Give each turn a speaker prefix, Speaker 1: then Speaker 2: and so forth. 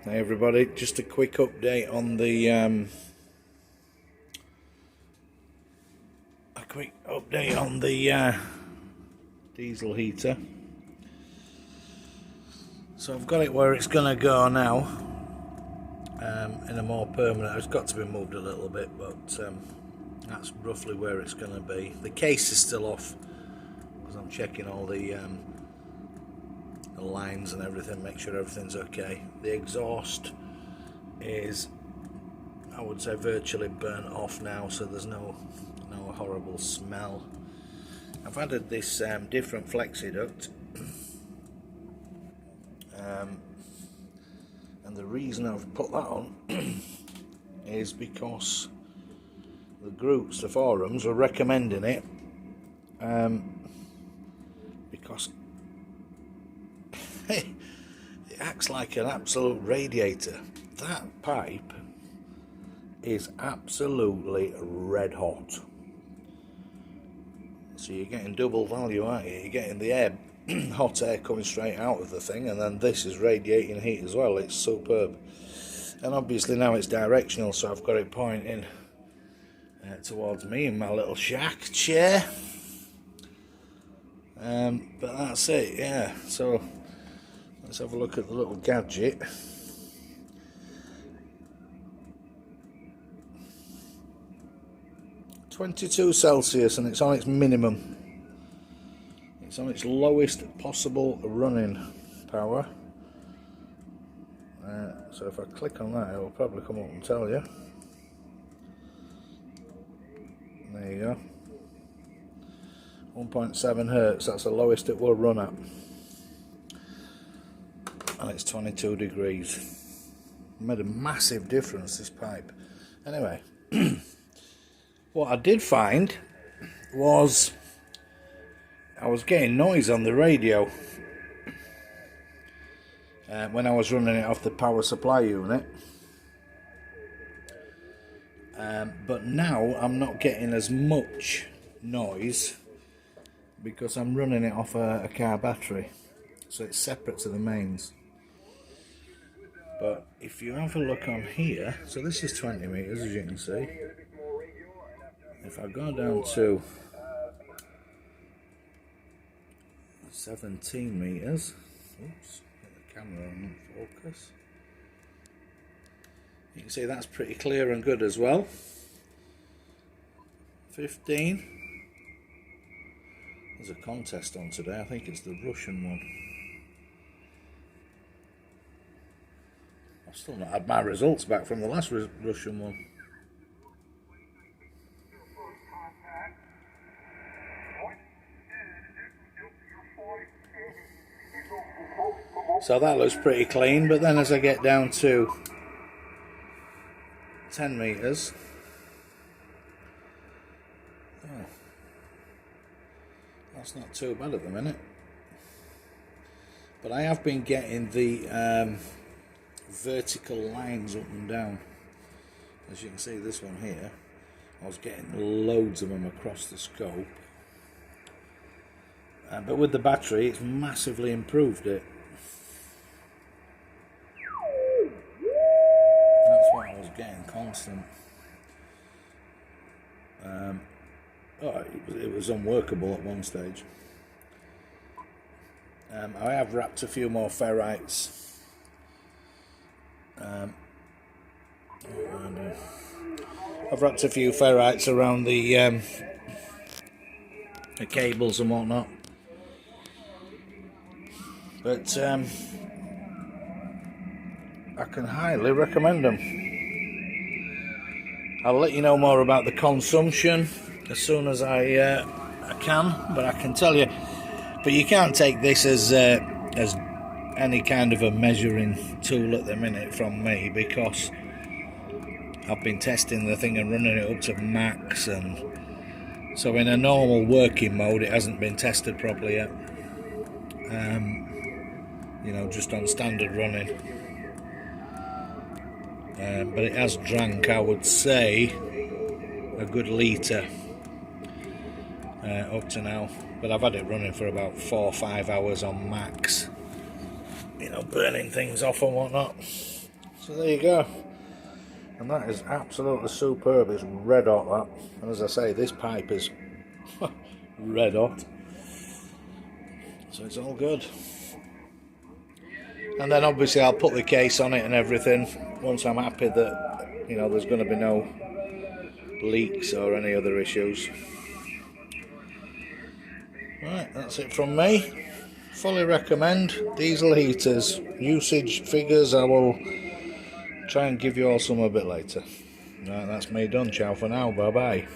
Speaker 1: Hey everybody, just a quick update on the diesel heater. So I've got it where it's gonna go now, in a more permanent. It's got to be moved a little bit, but that's roughly where it's gonna be. The case is still off because I'm checking all the lines and everything, make sure everything's okay. The exhaust is, I would say, virtually burnt off now, so there's no horrible smell. I've added this different flexi duct, and the reason I've put that on is because the groups, the forums, are recommending it, because it acts like an absolute radiator. That pipe is absolutely red hot. So you're getting double value, aren't you? You're getting the air, hot air coming straight out of the thing, and then this is radiating heat as well. It's superb. And obviously now it's directional, so I've got it pointing towards me in my little shack chair. But that's it, yeah. So let's have a look at the little gadget. (22 Celsius) and it's on its minimum. It's on its lowest possible running power. So if I click on that, it will probably come up and tell you. There you go. 1.7 hertz, that's the lowest it will run at. And it's 22 degrees. Made a massive difference, this pipe. Anyway, what I did find was I was getting noise on the radio when I was running it off the power supply unit, but now I'm not getting as much noise because I'm running it off a car battery, so it's separate to the mains. But if you have a look on here, so this is 20 meters, as you can see. If I go down to 17 meters, oops, get the camera on focus. You can see that's pretty clear and good as well. 15. There's a contest on today, I think it's the Russian one. I've still not had my results back from the last Russian one. So that looks pretty clean, but then as I get down to 10 meters, that's not too bad at the minute. But I have been getting the vertical lines up and down. As you can see, this one here, I was getting loads of them across the scope. But with the battery, it's massively improved it. That's what I was getting constant. It was unworkable at one stage. I have wrapped a few more ferrites. I've wrapped a few ferrites around the cables and whatnot. But I can highly recommend them. I'll let you know more about the consumption as soon as I can, but I can tell you. But you can't take this as any kind of a measuring tool at the minute from me, because I've been testing the thing and running it up to max, and so in a normal working mode it hasn't been tested properly yet. You know, just on standard running. But it has drank, I would say, a good litre up to now. But I've had it running for about 4 or 5 hours on max. You know, burning things off and whatnot. So there you go. And that is absolutely superb. It's red hot, that. And as I say, this pipe is red hot. So it's all good. And then obviously I'll put the case on it and everything once I'm happy that, you know, there's going to be no leaks or any other issues. Right, that's it from me. Fully recommend diesel heaters. Usage figures I will try and give you all some a bit later. Right, that's me done. Ciao for now. Bye bye.